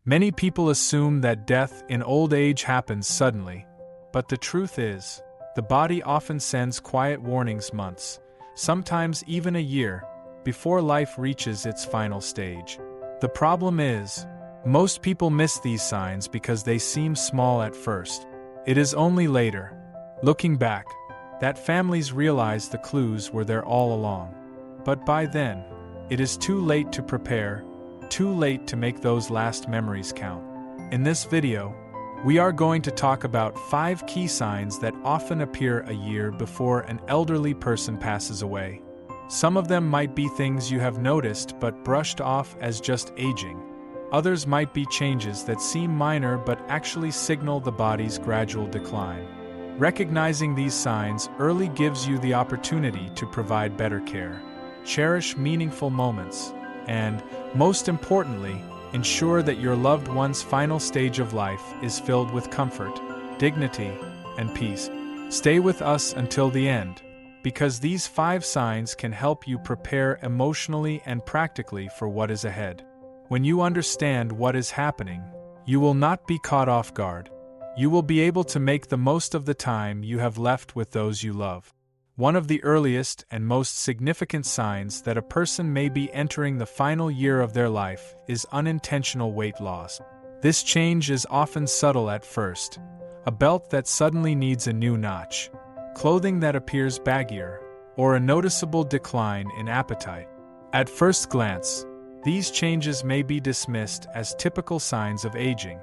Many people assume that death in old age happens suddenly, but the truth is, the body often sends quiet warnings months, sometimes even a year, before life reaches its final stage. The problem is, most people miss these signs because they seem small at first. It is only later, looking back, that families realize the clues were there all along. But by then, it is too late to prepare, too late to make those last memories count. In this video, we are going to talk about 5 key signs that often appear a year before an elderly person passes away. Some of them might be things you have noticed but brushed off as just aging. Others might be changes that seem minor but actually signal the body's gradual decline. Recognizing these signs early gives you the opportunity to provide better care, cherish meaningful moments, and, most importantly, ensure that your loved one's final stage of life is filled with comfort, dignity, and peace. Stay with us until the end, because these 5 signs can help you prepare emotionally and practically for what is ahead. When you understand what is happening, you will not be caught off guard. You will be able to make the most of the time you have left with those you love. One of the earliest and most significant signs that a person may be entering the final year of their life is unintentional weight loss. This change is often subtle at first: a belt that suddenly needs a new notch, clothing that appears baggier, or a noticeable decline in appetite. At first glance, these changes may be dismissed as typical signs of aging.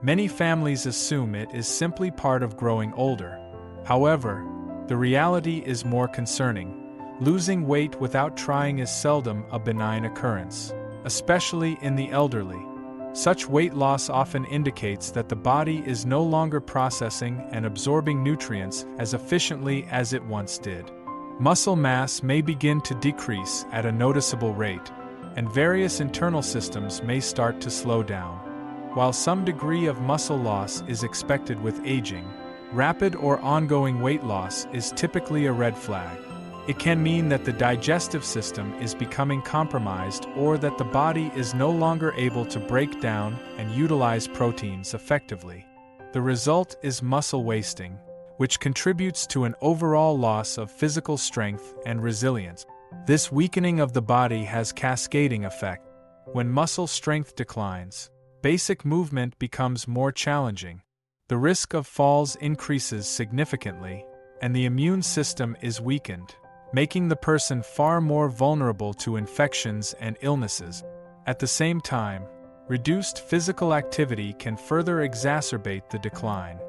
Many families assume it is simply part of growing older. However, the reality is more concerning. Losing weight without trying is seldom a benign occurrence, especially in the elderly. Such weight loss often indicates that the body is no longer processing and absorbing nutrients as efficiently as it once did. Muscle mass may begin to decrease at a noticeable rate, and various internal systems may start to slow down. While some degree of muscle loss is expected with aging, rapid or ongoing weight loss is typically a red flag. It can mean that the digestive system is becoming compromised or that the body is no longer able to break down and utilize proteins effectively. The result is muscle wasting, which contributes to an overall loss of physical strength and resilience. This weakening of the body has cascading effect. When muscle strength declines, basic movement becomes more challenging. The risk of falls increases significantly, and the immune system is weakened, making the person far more vulnerable to infections and illnesses. At the same time, reduced physical activity can further exacerbate the decline.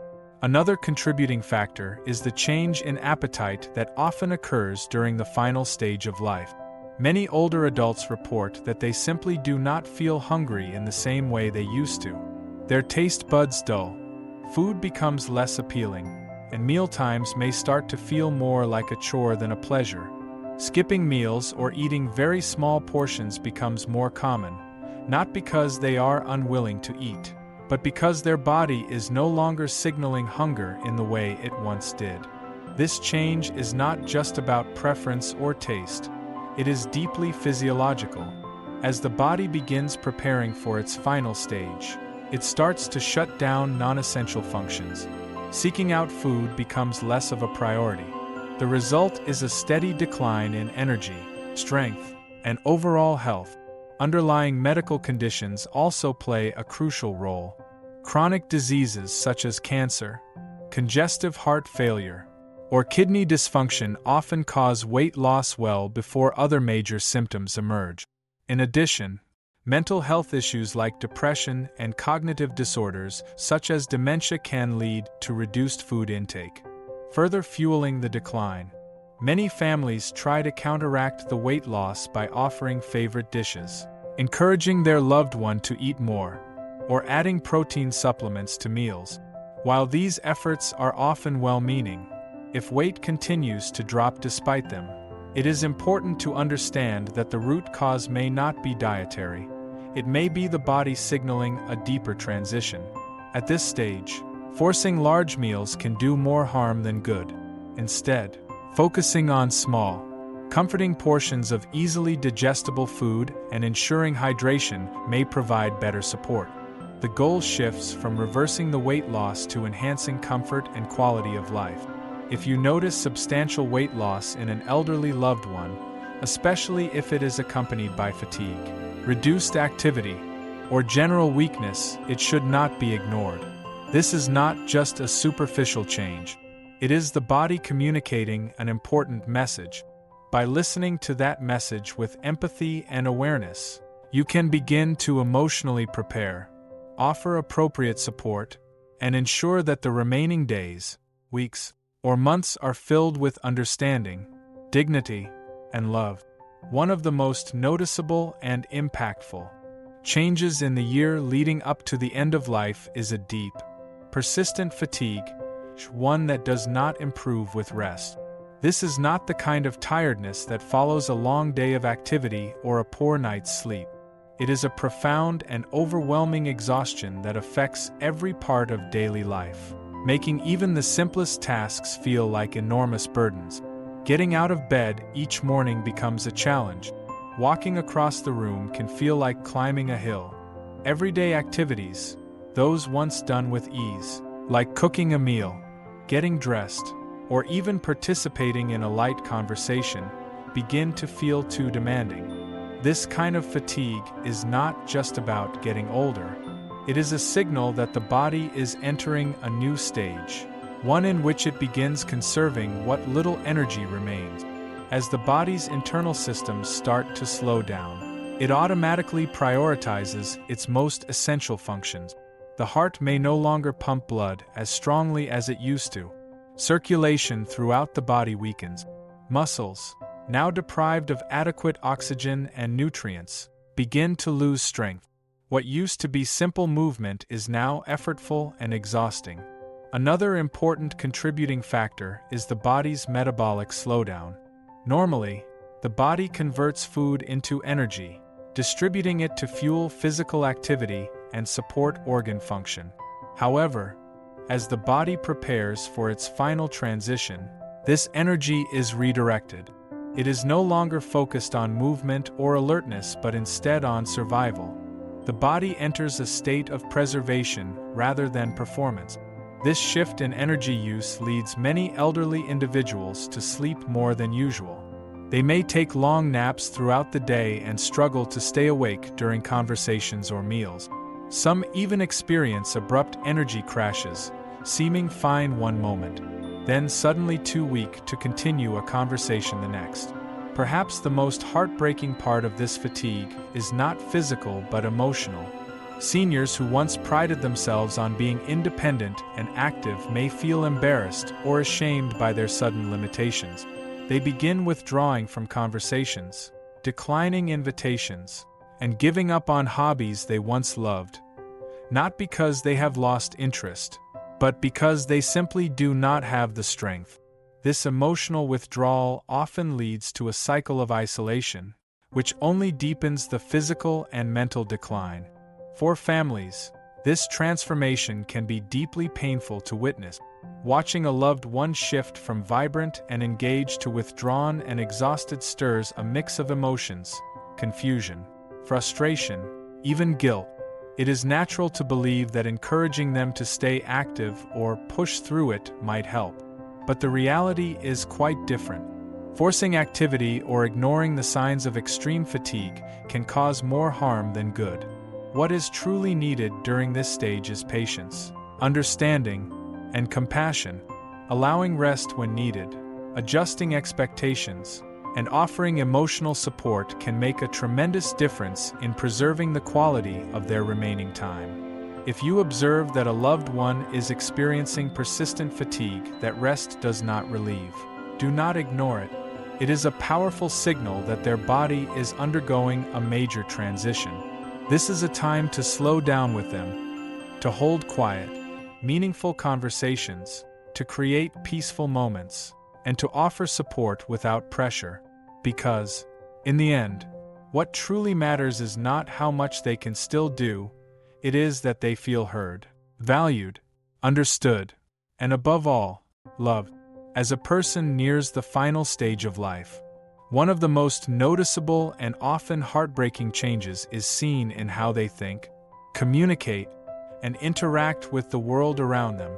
Another contributing factor is the change in appetite that often occurs during the final stage of life. Many older adults report that they simply do not feel hungry in the same way they used to. Their taste buds dull. Food becomes less appealing, and mealtimes may start to feel more like a chore than a pleasure. Skipping meals or eating very small portions becomes more common, not because they are unwilling to eat, but because their body is no longer signaling hunger in the way it once did. This change is not just about preference or taste. It is deeply physiological. As the body begins preparing for its final stage, it starts to shut down non-essential functions. Seeking out food becomes less of a priority. The result is a steady decline in energy, strength, and overall health. Underlying medical conditions also play a crucial role. Chronic diseases such as cancer, congestive heart failure, or kidney dysfunction often cause weight loss well before other major symptoms emerge. In addition, mental health issues like depression and cognitive disorders such as dementia can lead to reduced food intake, further fueling the decline. Many families try to counteract the weight loss by offering favorite dishes, encouraging their loved one to eat more, or adding protein supplements to meals. While these efforts are often well-meaning, if weight continues to drop despite them, it is important to understand that the root cause may not be dietary. It may be the body signaling a deeper transition. At this stage, forcing large meals can do more harm than good. Instead, focusing on small, comforting portions of easily digestible food and ensuring hydration may provide better support. the goal shifts from reversing the weight loss to enhancing comfort and quality of life. If you notice substantial weight loss in an elderly loved one, especially if it is accompanied by fatigue, reduced activity, or general weakness, it should not be ignored. This is not just a superficial change. It is the body communicating an important message. By listening to that message with empathy and awareness, you can begin to emotionally prepare, offer appropriate support, and ensure that the remaining days, weeks, or months are filled with understanding, dignity, and love. One of the most noticeable and impactful changes in the year leading up to the end of life is a deep, persistent fatigue, one that does not improve with rest. This is not the kind of tiredness that follows a long day of activity or a poor night's sleep. It is a profound and overwhelming exhaustion that affects every part of daily life, making even the simplest tasks feel like enormous burdens. Getting out of bed each morning becomes a challenge. Walking across the room can feel like climbing a hill. Everyday activities, those once done with ease, like cooking a meal, getting dressed, or even participating in a light conversation, begin to feel too demanding. This kind of fatigue is not just about getting older. It is a signal that the body is entering a new stage, one in which it begins conserving what little energy remains. As the body's internal systems start to slow down, it automatically prioritizes its most essential functions. The heart may no longer pump blood as strongly as it used to. Circulation throughout the body weakens. Muscles, now deprived of adequate oxygen and nutrients, begin to lose strength. What used to be simple movement is now effortful and exhausting. Another important contributing factor is the body's metabolic slowdown. Normally, the body converts food into energy, distributing it to fuel physical activity and support organ function. However, as the body prepares for its final transition, this energy is redirected. It is no longer focused on movement or alertness but instead on survival. The body enters a state of preservation rather than performance. This shift in energy use leads many elderly individuals to sleep more than usual. They may take long naps throughout the day and struggle to stay awake during conversations or meals. Some even experience abrupt energy crashes, seeming fine one moment, then suddenly too weak to continue a conversation the next. Perhaps the most heartbreaking part of this fatigue is not physical but emotional. Seniors who once prided themselves on being independent and active may feel embarrassed or ashamed by their sudden limitations. They begin withdrawing from conversations, declining invitations, and giving up on hobbies they once loved, not because they have lost interest, but because they simply do not have the strength. This emotional withdrawal often leads to a cycle of isolation, which only deepens the physical and mental decline. For families, this transformation can be deeply painful to witness. Watching a loved one shift from vibrant and engaged to withdrawn and exhausted stirs a mix of emotions, confusion, frustration, even guilt. It is natural to believe that encouraging them to stay active or push through it might help. But the reality is quite different. Forcing activity or ignoring the signs of extreme fatigue can cause more harm than good. What is truly needed during this stage is patience, understanding, and compassion, allowing rest when needed, adjusting expectations, and offering emotional support can make a tremendous difference in preserving the quality of their remaining time. If you observe that a loved one is experiencing persistent fatigue that rest does not relieve, do not ignore it. It is a powerful signal that their body is undergoing a major transition. This is a time to slow down with them, to hold quiet, meaningful conversations, to create peaceful moments, and to offer support without pressure. Because, in the end, what truly matters is not how much they can still do, it is that they feel heard, valued, understood, and above all, loved. As a person nears the final stage of life, one of the most noticeable and often heartbreaking changes is seen in how they think, communicate, and interact with the world around them.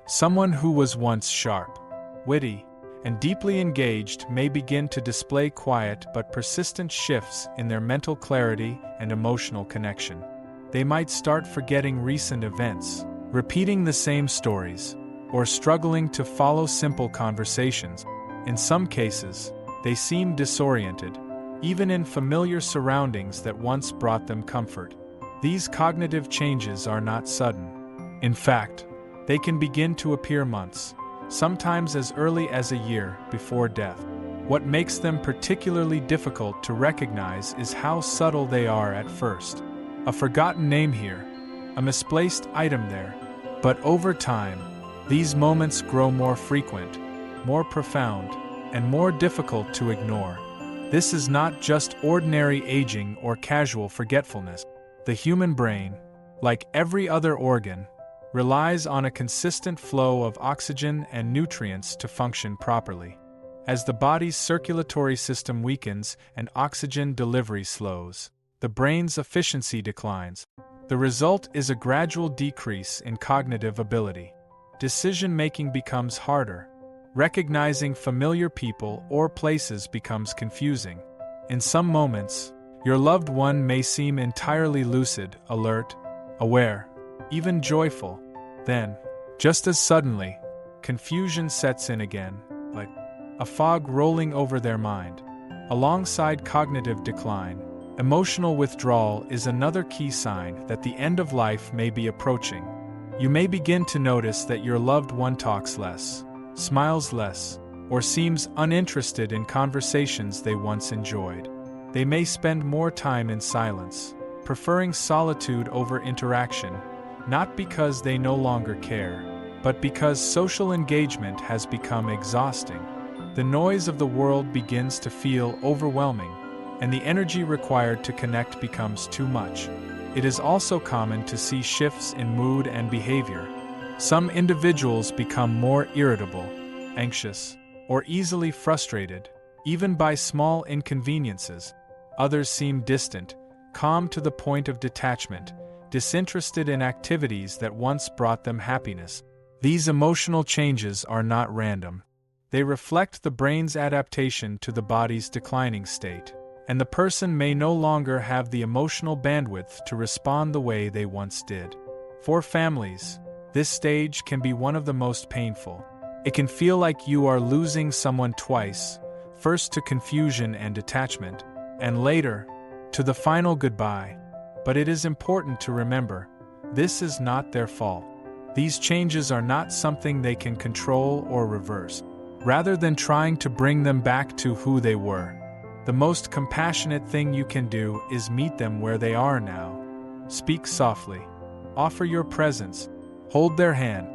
Someone who was once sharp, witty, and deeply engaged may begin to display quiet but persistent shifts in their mental clarity and emotional connection. They might start forgetting recent events, repeating the same stories, or struggling to follow simple conversations. In some cases, they seem disoriented, even in familiar surroundings that once brought them comfort. These cognitive changes are not sudden. In fact, they can begin to appear months, sometimes as early as a year, before death. What makes them particularly difficult to recognize is how subtle they are at first. A forgotten name here, a misplaced item there. But over time, these moments grow more frequent, more profound, and more difficult to ignore. This is not just ordinary aging or casual forgetfulness. The human brain, like every other organ, relies on a consistent flow of oxygen and nutrients to function properly. As the body's circulatory system weakens and oxygen delivery slows, the brain's efficiency declines. The result is a gradual decrease in cognitive ability. Decision-making becomes harder. Recognizing familiar people or places becomes confusing. In some moments, your loved one may seem entirely lucid, alert, aware, even joyful. Then, just as suddenly, confusion sets in again, like a fog rolling over their mind. Alongside cognitive decline, emotional withdrawal is another key sign that the end of life may be approaching. You may begin to notice that your loved one talks less, smiles less, or seems uninterested in conversations they once enjoyed. They may spend more time in silence, preferring solitude over interaction, not because they no longer care, but because social engagement has become exhausting. The noise of the world begins to feel overwhelming, and the energy required to connect becomes too much. It is also common to see shifts in mood and behavior. Some individuals become more irritable, anxious, or easily frustrated, even by small inconveniences. Others seem distant, calm to the point of detachment, disinterested in activities that once brought them happiness. These emotional changes are not random. They reflect the brain's adaptation to the body's declining state, and the person may no longer have the emotional bandwidth to respond the way they once did. For families, this stage can be one of the most painful. It can feel like you are losing someone twice, first to confusion and detachment, and later, to the final goodbye. But it is important to remember, this is not their fault. These changes are not something they can control or reverse. Rather than trying to bring them back to who they were, the most compassionate thing you can do is meet them where they are now. Speak softly. Offer your presence. Hold their hand.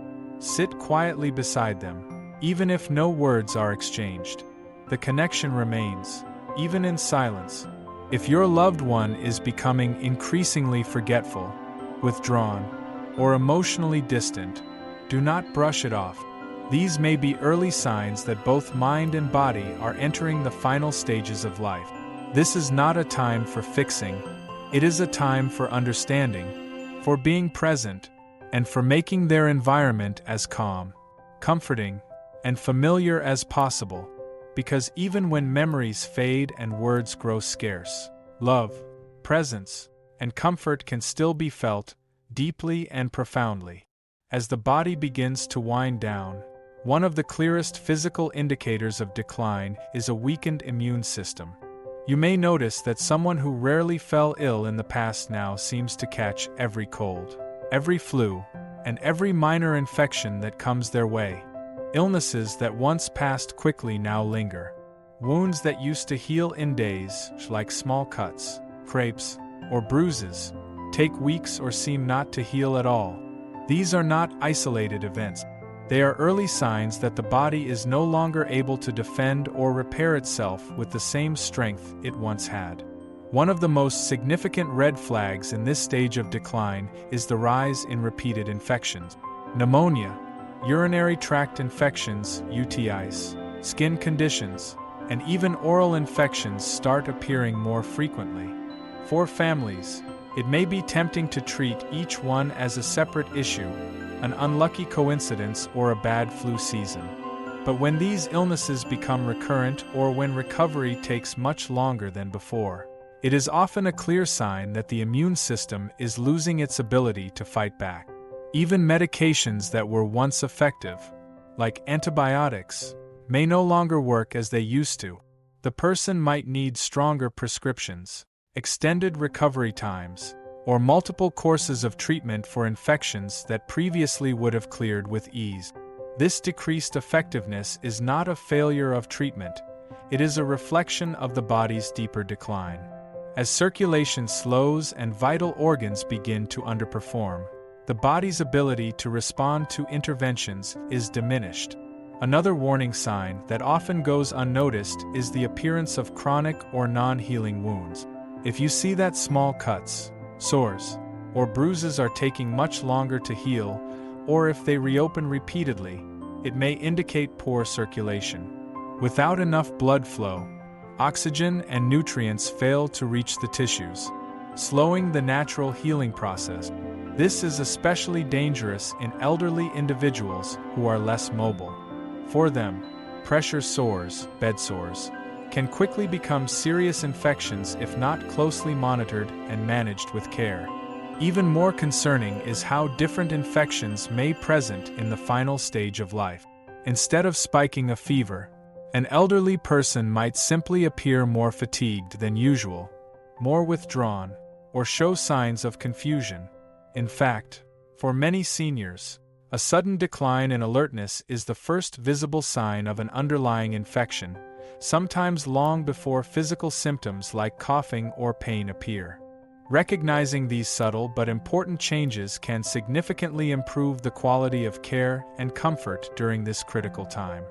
Sit quietly beside them. Even if no words are exchanged, the connection remains, even in silence. If your loved one is becoming increasingly forgetful, withdrawn, or emotionally distant, do not brush it off. These may be early signs that both mind and body are entering the final stages of life. This is not a time for fixing. It is a time for understanding, for being present, and for making their environment as calm, comforting, and familiar as possible. Because even when memories fade and words grow scarce, love, presence, and comfort can still be felt, deeply and profoundly. As the body begins to wind down, one of the clearest physical indicators of decline is a weakened immune system. You may notice that someone who rarely fell ill in the past now seems to catch every cold, every flu, and every minor infection that comes their way. Illnesses that once passed quickly now linger. Wounds that used to heal in days, like small cuts, scrapes, or bruises, take weeks or seem not to heal at all. These are not isolated events. They are early signs that the body is no longer able to defend or repair itself with the same strength it once had. One of the most significant red flags in this stage of decline is the rise in repeated infections. Pneumonia, urinary tract infections, UTIs, skin conditions, and even oral infections start appearing more frequently. For families, It may be tempting to treat each one as a separate issue, an unlucky coincidence or a bad flu season. But when these illnesses become recurrent or when recovery takes much longer than before, it is often a clear sign that the immune system is losing its ability to fight back. Even medications that were once effective, like antibiotics, may no longer work as they used to. The person might need stronger prescriptions, extended recovery times, or multiple courses of treatment for infections that previously would have cleared with ease. This decreased effectiveness is not a failure of treatment, it is a reflection of the body's deeper decline. As circulation slows and vital organs begin to underperform, the body's ability to respond to interventions is diminished. Another warning sign that often goes unnoticed is the appearance of chronic or non-healing wounds. If you see that small cuts, sores, or bruises are taking much longer to heal, or if they reopen repeatedly, it may indicate poor circulation. Without enough blood flow, oxygen and nutrients fail to reach the tissues, slowing the natural healing process. This is especially dangerous in elderly individuals who are less mobile. For them, pressure sores, bed sores, can quickly become serious infections if not closely monitored and managed with care. Even more concerning is how different infections may present in the final stage of life. Instead of spiking a fever, an elderly person might simply appear more fatigued than usual, more withdrawn, or show signs of confusion. In fact, for many seniors, a sudden decline in alertness is the first visible sign of an underlying infection, sometimes long before physical symptoms like coughing or pain appear. Recognizing these subtle but important changes can significantly improve the quality of care and comfort during this critical time,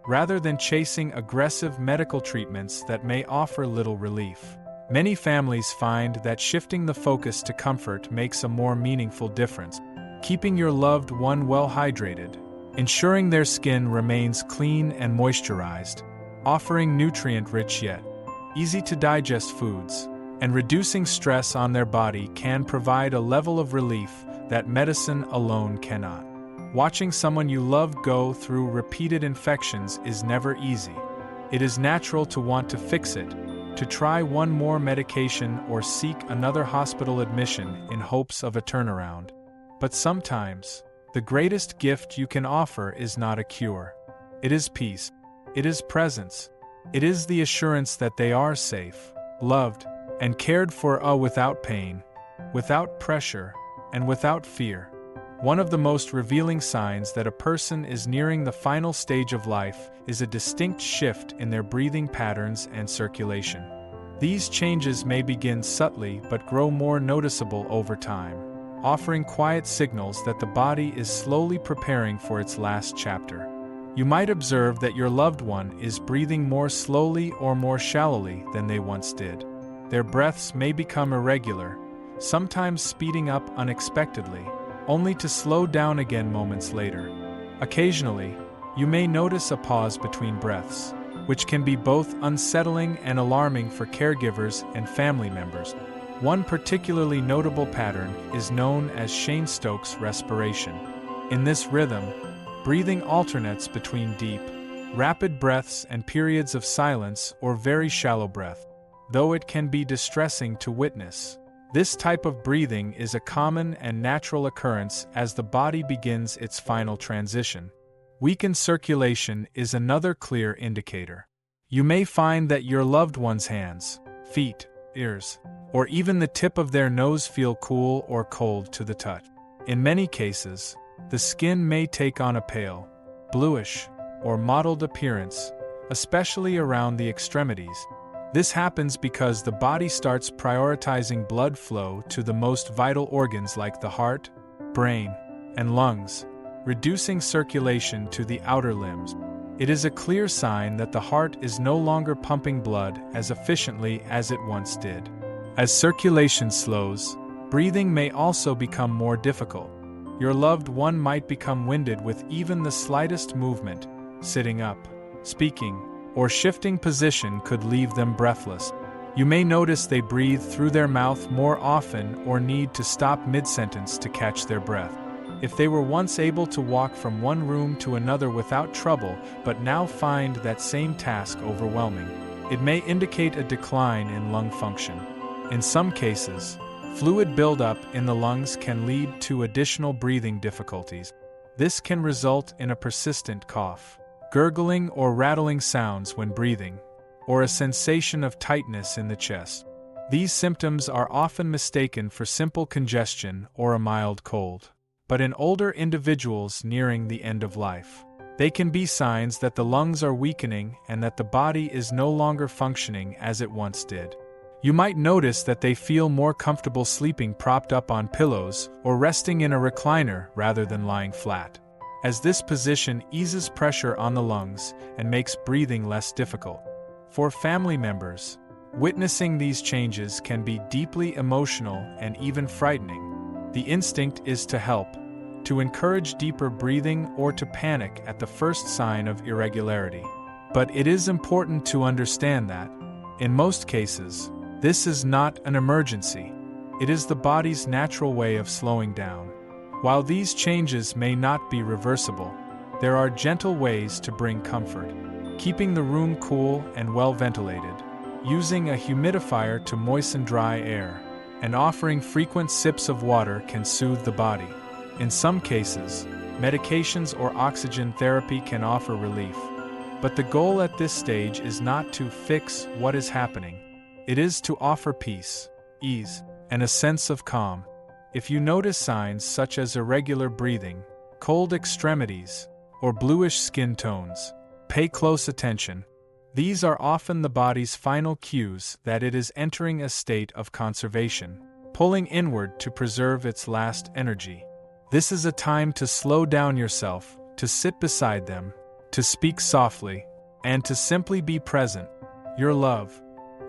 rather than chasing aggressive medical treatments that may offer little relief. Many families find that shifting the focus to comfort makes a more meaningful difference. Keeping your loved one well hydrated, ensuring their skin remains clean and moisturized, offering nutrient-rich yet easy-to-digest foods, and reducing stress on their body can provide a level of relief that medicine alone cannot. Watching someone you love go through repeated infections is never easy. It is natural to want to fix it, to try one more medication or seek another hospital admission in hopes of a turnaround. But sometimes, the greatest gift you can offer is not a cure. It is peace. It is presence. It is the assurance that they are safe, loved, and cared for without pain, without pressure, and without fear. One of the most revealing signs that a person is nearing the final stage of life is a distinct shift in their breathing patterns and circulation. These changes may begin subtly but grow more noticeable over time, offering quiet signals that the body is slowly preparing for its last chapter. You might observe that your loved one is breathing more slowly or more shallowly than they once did. Their breaths may become irregular, sometimes speeding up unexpectedly, only to slow down again moments later. Occasionally, you may notice a pause between breaths, which can be both unsettling and alarming for caregivers and family members. One particularly notable pattern is known as Cheyne-Stokes respiration. In this rhythm, breathing alternates between deep, rapid breaths and periods of silence or very shallow breath. Though it can be distressing to witness, this type of breathing is a common and natural occurrence as the body begins its final transition. Weakened circulation is another clear indicator. You may find that your loved one's hands, feet, ears, or even the tip of their nose feel cool or cold to the touch. In many cases, the skin may take on a pale, bluish, or mottled appearance, especially around the extremities. This happens because the body starts prioritizing blood flow to the most vital organs like the heart, brain, and lungs, reducing circulation to the outer limbs. It is a clear sign that the heart is no longer pumping blood as efficiently as it once did. As circulation slows, breathing may also become more difficult. Your loved one might become winded with even the slightest movement. Sitting up, speaking, or shifting position could leave them breathless. You may notice they breathe through their mouth more often or need to stop mid-sentence to catch their breath. If they were once able to walk from one room to another without trouble but now find that same task overwhelming, it may indicate a decline in lung function. In some cases, fluid buildup in the lungs can lead to additional breathing difficulties. This can result in a persistent cough, gurgling or rattling sounds when breathing, or a sensation of tightness in the chest. These symptoms are often mistaken for simple congestion or a mild cold. But in older individuals nearing the end of life, they can be signs that the lungs are weakening and that the body is no longer functioning as it once did. You might notice that they feel more comfortable sleeping propped up on pillows or resting in a recliner rather than lying flat, as this position eases pressure on the lungs and makes breathing less difficult. For family members, witnessing these changes can be deeply emotional and even frightening. The instinct is to help, to encourage deeper breathing or to panic at the first sign of irregularity. But it is important to understand that, in most cases, this is not an emergency. It is the body's natural way of slowing down. While these changes may not be reversible, there are gentle ways to bring comfort. Keeping the room cool and well ventilated, using a humidifier to moisten dry air, and offering frequent sips of water can soothe the body. In some cases, medications or oxygen therapy can offer relief. But the goal at this stage is not to fix what is happening. It is to offer peace, ease, and a sense of calm. If you notice signs such as irregular breathing, cold extremities, or bluish skin tones, pay close attention. These are often the body's final cues that it is entering a state of conservation, pulling inward to preserve its last energy. This is a time to slow down yourself, to sit beside them, to speak softly, and to simply be present. Your love,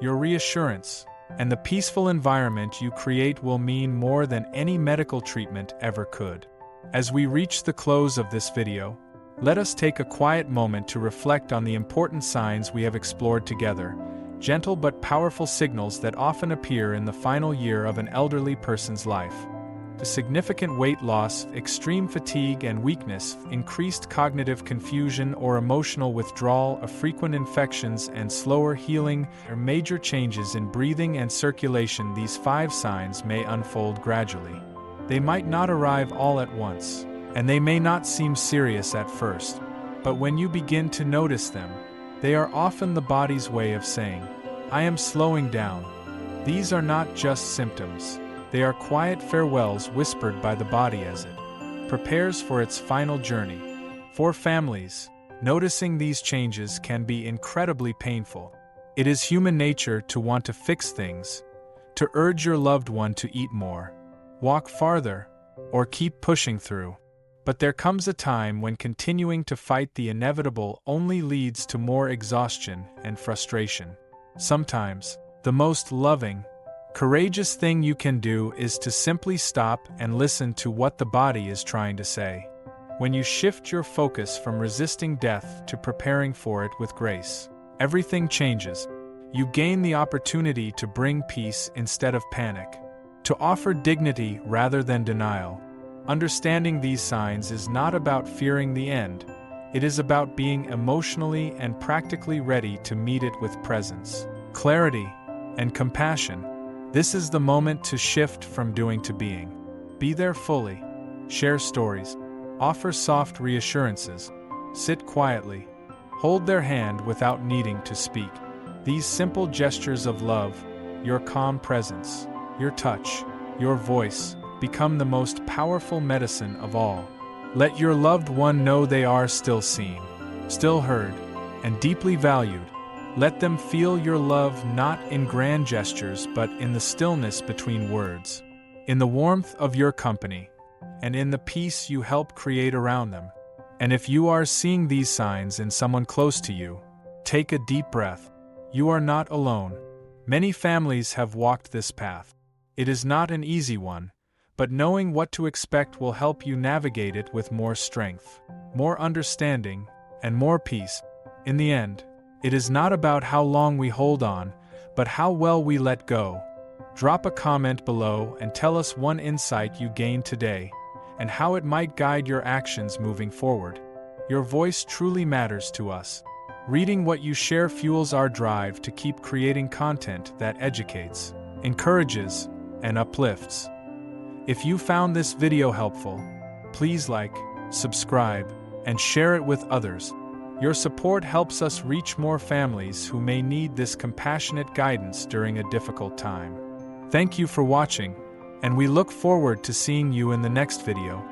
your reassurance, and the peaceful environment you create will mean more than any medical treatment ever could. As we reach the close of this video, let us take a quiet moment to reflect on the important signs we have explored together, gentle but powerful signals that often appear in the final year of an elderly person's life. The significant weight loss, extreme fatigue and weakness, increased cognitive confusion or emotional withdrawal, of frequent infections and slower healing, or major changes in breathing and circulation. These 5 signs may unfold gradually. They might not arrive all at once, and they may not seem serious at first, but when you begin to notice them, they are often the body's way of saying, "I am slowing down." These are not just symptoms, they are quiet farewells whispered by the body as it prepares for its final journey. For families, noticing these changes can be incredibly painful. It is human nature to want to fix things, to urge your loved one to eat more, walk farther, or keep pushing through. But there comes a time when continuing to fight the inevitable only leads to more exhaustion and frustration. Sometimes, the most loving, courageous thing you can do is to simply stop and listen to what the body is trying to say. When you shift your focus from resisting death to preparing for it with grace, everything changes. You gain the opportunity to bring peace instead of panic, to offer dignity rather than denial. Understanding these signs is not about fearing the end, it is about being emotionally and practically ready to meet it with presence, clarity, and compassion. This is the moment to shift from doing to being. Be there fully, share stories, offer soft reassurances, sit quietly, hold their hand without needing to speak. These simple gestures of love, your calm presence, your touch, your voice, become the most powerful medicine of all. Let your loved one know they are still seen, still heard, and deeply valued. Let them feel your love not in grand gestures but in the stillness between words, in the warmth of your company, and in the peace you help create around them. And if you are seeing these signs in someone close to you, take a deep breath. You are not alone. Many families have walked this path. It is not an easy one, but knowing what to expect will help you navigate it with more strength, more understanding, and more peace. In the end, it is not about how long we hold on, but how well we let go. Drop a comment below and tell us one insight you gained today, and how it might guide your actions moving forward. Your voice truly matters to us. Reading what you share fuels our drive to keep creating content that educates, encourages, and uplifts. If you found this video helpful, please like, subscribe, and share it with others. Your support helps us reach more families who may need this compassionate guidance during a difficult time. Thank you for watching, and we look forward to seeing you in the next video.